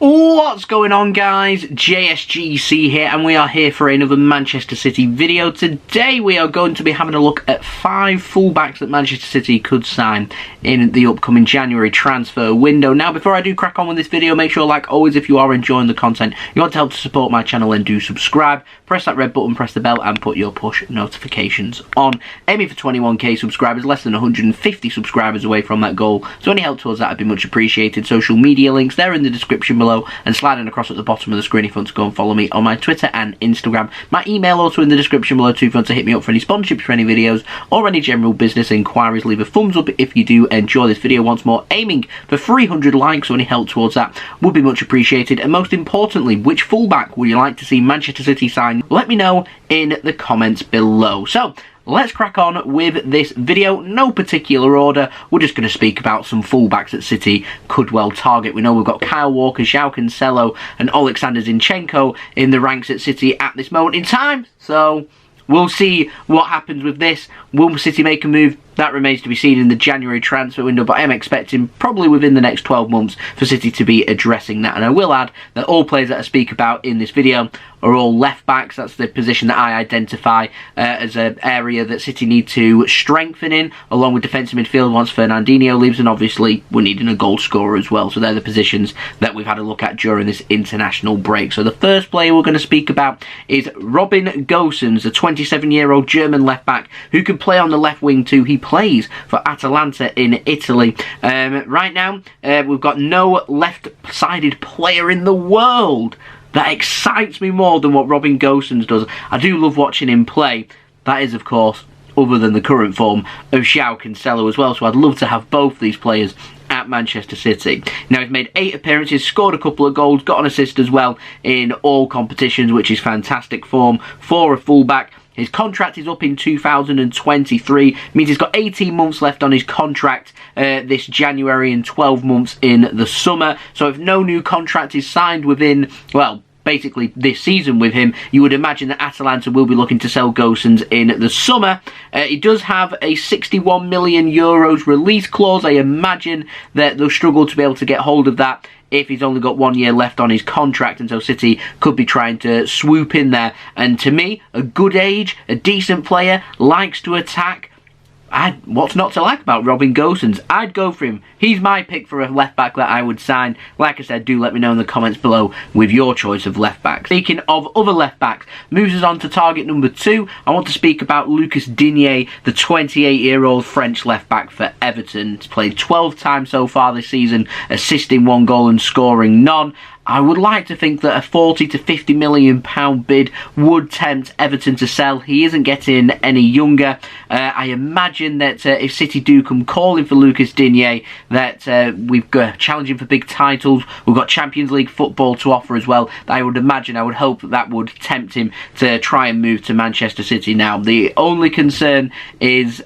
What's going on, guys? JSGC here, and we are here for another Manchester City video. Today we are going to be having a look at 5 fullbacks that Manchester City could sign in the upcoming January transfer window. Now, before I do crack on with this video, make sure, like always, if you are enjoying the content, you want to help to support my channel, and do subscribe. Press that red button, press the bell, and put your push notifications on. Aiming for 21k subscribers, less than 150 subscribers away from that goal, so any help towards that would be much appreciated. Social media links, they're in the description below, and sliding across at the bottom of the screen if you want to go and follow me on my Twitter and Instagram. My email also in the description below too if you want to hit me up for any sponsorships for any videos or any general business inquiries. Leave a thumbs up if you do enjoy this video. Once more, aiming for 300 likes, so any help towards that would be much appreciated. And most importantly, which fullback would you like to see Manchester City sign? Let me know in the comments below. So let's crack on with this video. No particular order. We're just going to speak about some fullbacks that City could well target. We know we've got Kyle Walker, João Cancelo and Alexander Zinchenko in the ranks at City at this moment in time. So we'll see what happens with this. Will City make a move? That remains to be seen in the January transfer window, but I am expecting probably within the next 12 months for City to be addressing that. And I will add that all players that I speak about in this video are all left backs. That's the position that I identify as an area that City need to strengthen in, along with defensive midfield once Fernandinho leaves, and obviously we're needing a goal scorer as well. So they're the positions that we've had a look at during this international break. So the first player we're going to speak about is Robin Gosens, a 27-year-old German left back who can play on the left wing too. He plays for Atalanta in Italy. Right now, we've got no left-sided player in the world that excites me more than what Robin Gosens does. I do love watching him play. That is, of course, other than the current form of João Cancelo as well. So I'd love to have both these players at Manchester City. Now, he's made 8 appearances, scored a couple of goals, got an assist as well in all competitions, which is fantastic form for a fullback. His contract is up in 2023, means he's got 18 months left on his contract this January and 12 months in the summer. So if no new contract is signed within, well, basically this season with him, you would imagine that Atalanta will be looking to sell Gossens in the summer. He does have a 61 million euros release clause. I imagine that they'll struggle to be able to get hold of that if he's only got 1 year left on his contract, and so City could be trying to swoop in there. And to me, a good age, a decent player, likes to attack. What's not to like about Robin Gosens? I'd go for him. He's my pick for a left back that I would sign. Like I said, do let me know in the comments below with your choice of left back. Speaking of other left backs, moves us on to target number 2. I want to speak about Lucas Dinier, the 28-year-old French left back for Everton. He's played 12 times so far this season, assisting 1 goal and scoring none. I would like to think that a 40 to 50 million pound bid would tempt Everton to sell. He isn't getting any younger. I imagine that if City do come calling for Lucas Dinier, that we've got challenging for big titles. We've got Champions League football to offer as well. I would hope that would tempt him to try and move to Manchester City. Now, the only concern is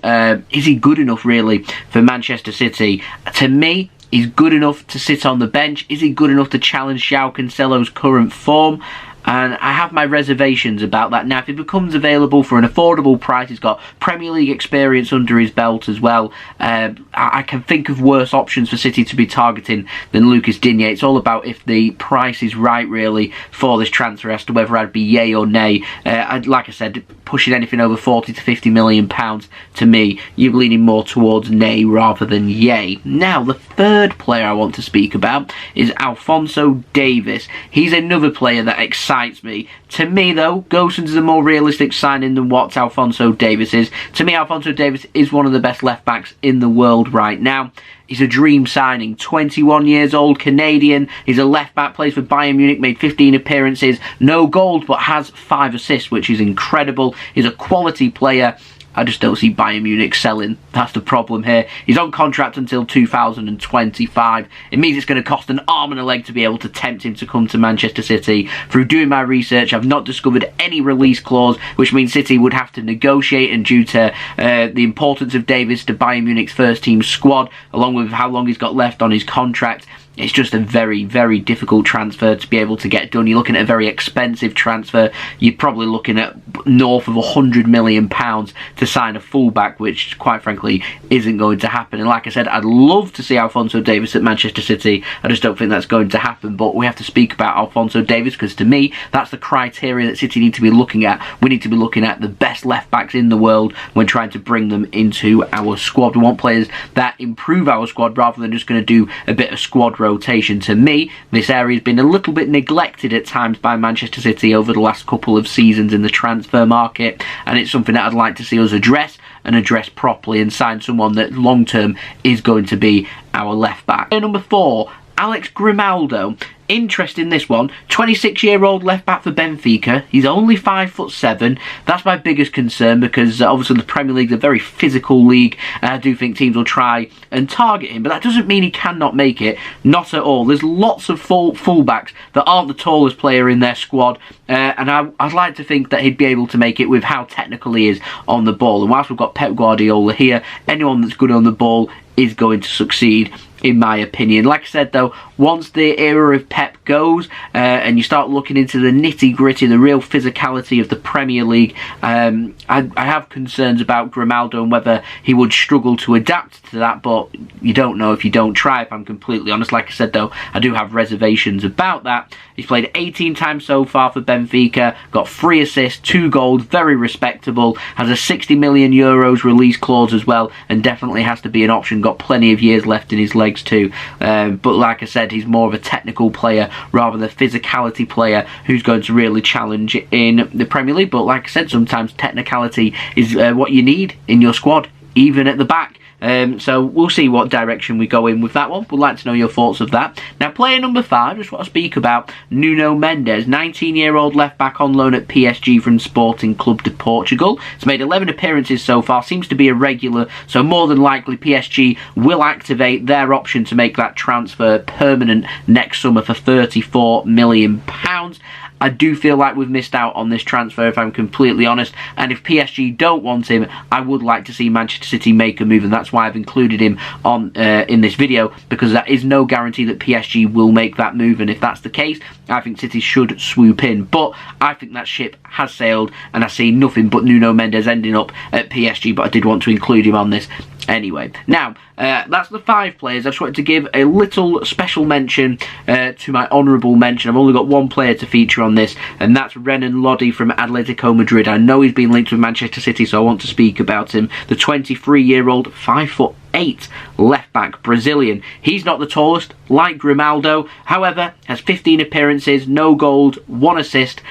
he good enough really for Manchester City? To me, he's good enough to sit on the bench. Is he good enough to challenge João Cancelo's current form? And I have my reservations about that. Now, if he becomes available for an affordable price, he's got Premier League experience under his belt as well. I can think of worse options for City to be targeting than Lucas Dinier. It's all about if the price is right, really, for this transfer as to whether I'd be yay or nay. Like I said, pushing anything over 40 to 50 million pounds, to me, you're leaning more towards nay rather than yay. Now, the third player I want to speak about is Alphonso Davis. He's another player that excites me. To me, though, Gossens is a more realistic signing than what Alphonso Davis is. To me, Alphonso Davis is one of the best left backs in the world right now. He's a dream signing. 21 years old, Canadian. He's a left back, plays for Bayern Munich, made 15 appearances, no goals, but has 5 assists, which is incredible. He's a quality player. I just don't see Bayern Munich selling. That's the problem here. He's on contract until 2025. It means it's going to cost an arm and a leg to be able to tempt him to come to Manchester City. Through doing my research, I've not discovered any release clause, which means City would have to negotiate, and due to the importance of Davis to Bayern Munich's first team squad, along with how long he's got left on his contract, it's just a very, very difficult transfer to be able to get done. You're looking at a very expensive transfer. You're probably looking at north of £100 million to sign a fullback, which quite frankly isn't going to happen. And like I said, I'd love to see Alfonso Davis at Manchester City. I just don't think that's going to happen. But we have to speak about Alphonso Davies, because to me, that's the criteria that City need to be looking at. We need to be looking at the best left backs in the world when trying to bring them into our squad. We want players that improve our squad rather than just going to do a bit of squad rotation. To me, this area has been a little bit neglected at times by Manchester City over the last couple of seasons in the transfer market, and it's something that I'd like to see us address, and address properly, and sign someone that long term is going to be our left back. Number 4, Alex Grimaldo. Interesting, this one. 26-year-old left back for Benfica. He's only 5'7". That's my biggest concern, because obviously the Premier League is a very physical league, and I do think teams will try and target him, but that doesn't mean he cannot make it. Not at all. There's lots of fullbacks that aren't the tallest player in their squad, and I'd like to think that he'd be able to make it with how technical he is on the ball. And whilst we've got Pep Guardiola here, anyone that's good on the ball is going to succeed, in my opinion. Like I said though, once the era of Pep goes and you start looking into the nitty-gritty, the real physicality of the Premier League, I have concerns about Grimaldo and whether he would struggle to adapt to that, but you don't know if you don't try, if I'm completely honest. Like I said though, I do have reservations about that. He's played 18 times so far for Benfica, got 3 assists, 2 goals, very respectable, has a €60 million release clause as well, and definitely has to be an option, got plenty of years left in his legs too. But like I said, he's more of a technical player rather than a physicality player who's going to really challenge in the Premier League. But like I said, sometimes technicality is what you need in your squad, even at the back. So we'll see what direction we go in with that one. We'd like to know your thoughts of that. Now, player number 5, just want to speak about Nuno Mendes, 19-year-old left back on loan at PSG from Sporting Club de Portugal. He's made 11 appearances so far, seems to be a regular, so more than likely PSG will activate their option to make that transfer permanent next summer for £34 million. I do feel like we've missed out on this transfer, if I'm completely honest, and if PSG don't want him, I would like to see Manchester City make a move, and that's why I've included him on in this video, because there is no guarantee that PSG will make that move, and if that's the case, I think City should swoop in. But I think that ship has sailed, and I see nothing but Nuno Mendes ending up at PSG, but I did want to include him on this anyway. Now, that's the 5 players. I just wanted to give a little special mention to my honourable mention. I've only got 1 player to feature on this, and that's Renan Lodi from Atletico Madrid. I know he's been linked with Manchester City, so I want to speak about him. The 23-year-old, 5'8" left back, Brazilian. He's not the tallest, like Grimaldo, however, has 15 appearances, no goals, 1 assist.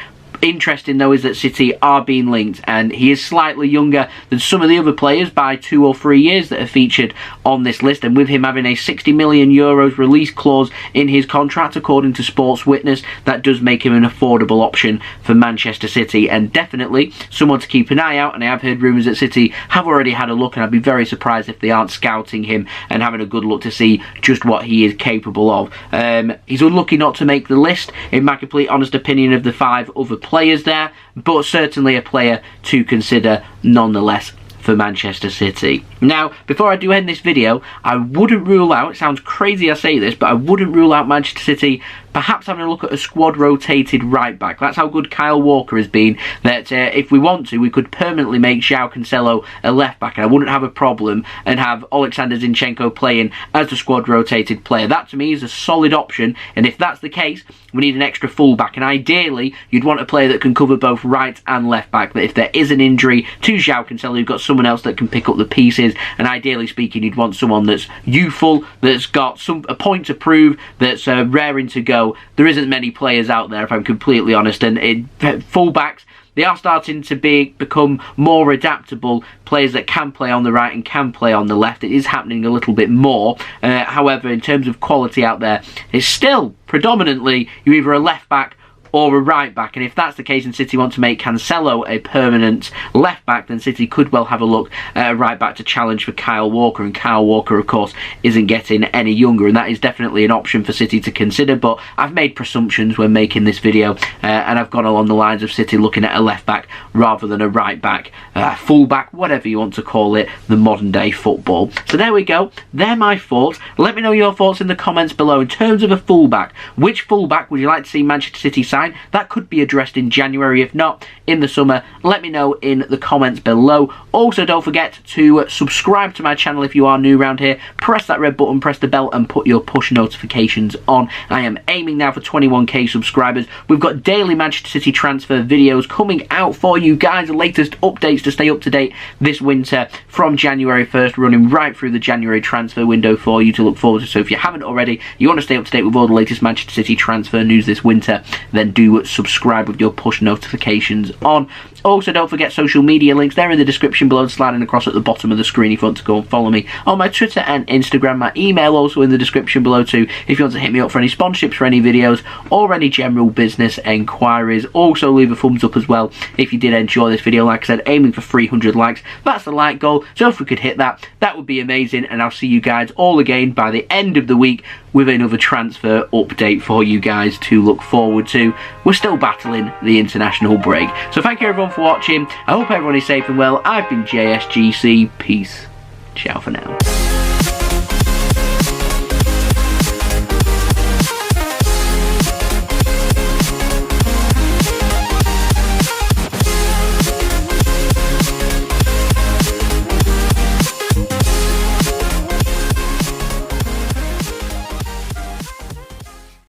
Interesting though is that City are being linked, and he is slightly younger than some of the other players by 2 or 3 years that are featured on this list, and with him having a €60 million release clause in his contract according to Sports Witness, that does make him an affordable option for Manchester City, and definitely someone to keep an eye out. And I have heard rumours that City have already had a look, and I'd be very surprised if they aren't scouting him and having a good look to see just what he is capable of. He's unlucky not to make the list, in my complete honest opinion, of the 5 other players there, but certainly a player to consider nonetheless for Manchester City. Now, before I do end this video, I wouldn't rule out, it sounds crazy I say this, but I wouldn't rule out Manchester City perhaps having a look at a squad rotated right back. That's how good Kyle Walker has been, that if we want to, we could permanently make João Cancelo a left back, and I wouldn't have a problem and have Alexander Zinchenko playing as the squad rotated player. That to me is a solid option, and if that's the case, we need an extra full back, and ideally you'd want a player that can cover both right and left back, that if there is an injury to João Cancelo, you've got someone else that can pick up the pieces, and ideally speaking you'd want someone that's youthful, that's got a point to prove, that's raring to go. There isn't many players out there, if I'm completely honest, and fullbacks, they are starting to become more adaptable, players that can play on the right and can play on the left. It is happening a little bit more. However, in terms of quality out there, it's still predominantly you're either a left back or a right back, and if that's the case and City want to make Cancelo a permanent left back, then City could well have a look at a right back to challenge for Kyle Walker, and Kyle Walker of course isn't getting any younger, and that is definitely an option for City to consider. But I've made presumptions when making this video, and I've gone along the lines of City looking at a left back rather than a right back, full back, whatever you want to call it, the modern day football. So there we go, they're my thoughts. Let me know your thoughts in the comments below. In terms of a full back, which full back would you like to see Manchester City sign? That could be addressed in January, if not in the summer. Let me know in the comments below. Also, don't forget to subscribe to my channel if you are new around here. Press that red button, press the bell, and put your push notifications on. I am aiming now for 21k subscribers. We've got daily Manchester City transfer videos coming out for you guys, the latest updates to stay up to date this winter from January 1st, running right through the January transfer window for you to look forward to. So if you haven't already, you want to stay up to date with all the latest Manchester City transfer news this winter, then do subscribe with your push notifications on. Also, don't forget social media links, they're in the description below, sliding across at the bottom of the screen if you want to go and follow me on my Twitter and Instagram. My email also in the description below too, if you want to hit me up for any sponsorships for any videos or any general business enquiries. Also leave a thumbs up as well if you did enjoy this video. Like I said, aiming for 300 likes, that's the like goal, so if we could hit that, that would be amazing, and I'll see you guys all again by the end of the week with another transfer update for you guys to look forward to. We're still battling the international break. So thank you everyone for watching. I hope everyone is safe and well. I've been JSGC. Peace. Ciao for now.